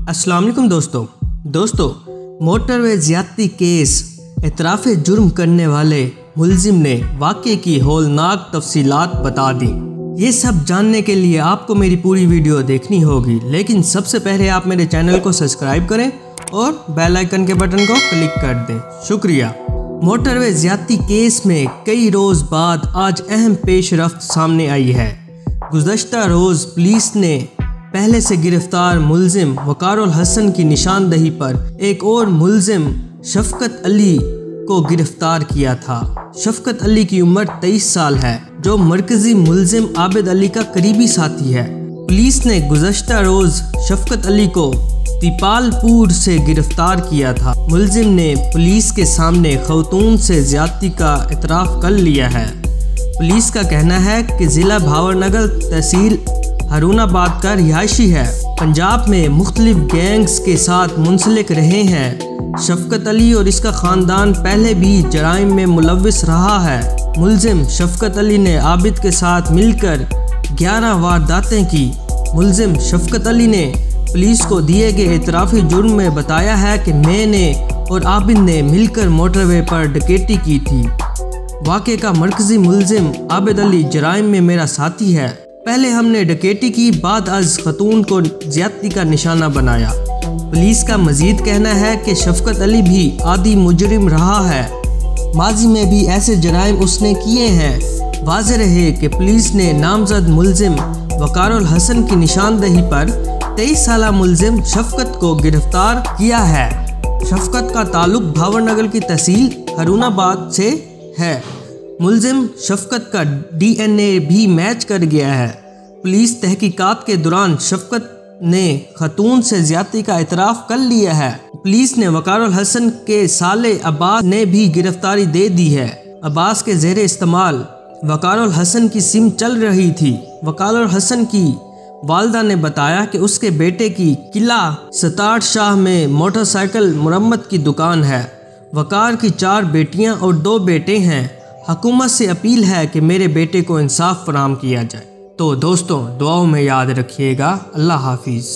अस्सलाम वालेकुम दोस्तों मोटर वे ज़्यादती केस एतराफ़ जुर्म करने वाले मुलजिम ने वाक़े की हौलनाक तफसीलात बता दी। ये सब जानने के लिए आपको मेरी पूरी वीडियो देखनी होगी, लेकिन सबसे पहले आप मेरे चैनल को सब्सक्राइब करें और बेल आइकन के बटन को क्लिक कर दें। शुक्रिया। मोटरवे ज़्यादती केस में कई रोज़ बाद आज अहम पेशरफ्त सामने आई है। गुज़श्ता रोज़ पुलिस ने पहले से गिरफ्तार मुलजिम वक़ारुल हसन की निशानदही पर एक और मुलजिम शफ़क़त अली को गिरफ्तार किया था। शफ़क़त अली की उम्र 23 साल है, जो मरकज़ी मुलजिम आबिद अली का करीबी साथी है। पुलिस ने गुज़श्ता रोज़ शफ़क़त अली को तिपालपुर से गिरफ्तार किया था। मुलजिम ने पुलिस के सामने ख़वातून से ज़्यादती का इतराफ़ कर लिया है। पुलिस का कहना है कि ज़िला भावरनगर तहसील हारूनाबाद का रिहायशी है। पंजाब में मुख्तलिफ गैंग्स के साथ मुंसलिक रहे हैं। शफ़क़त अली और इसका ख़ानदान पहले भी जराइम में मुलव्विस रहा है। मुलजिम शफ़क़त अली ने आबिद के साथ मिलकर 11 वारदातें की। मुलजिम शफ़क़त अली ने पुलिस को दिए गए इतराफ़ी जुर्म में बताया है कि मैंने और आबिद ने मिलकर मोटरवे पर डकैती की थी। वाक़े का मरकज़ी मुलजिम आबिद अली जराइम में मेरा साथी है। पहले हमने डकैती की, बाद अज खतून को ज़्यादती का निशाना बनाया। पुलिस का मज़ीद कहना है कि शफ़क़त अली भी आदी मुजरिम रहा है। माजी में भी ऐसे जराइम उसने किए हैं। वाज़ेह रहे कि पुलिस ने नामज़द मुलजिम वक़ारुल हसन की निशानदही पर 23 साला मुलजिम शफ़क़त को गिरफ्तार किया है। शफ़क़त का ताल्लुक़ भावरनगर की तहसील हारूनाबाद से है। मुलजिम शफ़क़त का DNA भी मैच कर गया है। पुलिस तहकीकात के दौरान शफ़क़त ने खतून से ज़्यादती का इतराफ़ कर लिया है। पुलिस ने वक़ारुल हसन के साले अब्बास ने भी गिरफ्तारी दे दी है। अब्बास के ज़ेर इस्तेमाल वक़ारुल हसन की सिम चल रही थी। वक़ारुल हसन की वालदा ने बताया कि उसके बेटे की किला सतार शाह में मोटरसाइकिल मुरम्मत की दुकान है। वक़ार की 4 बेटियां और 2 बेटे हैं। हुकूमत से अपील है कि मेरे बेटे को इंसाफ फराहम किया जाए। तो दोस्तों, दुआओं में याद रखिएगा। अल्लाह हाफिज़।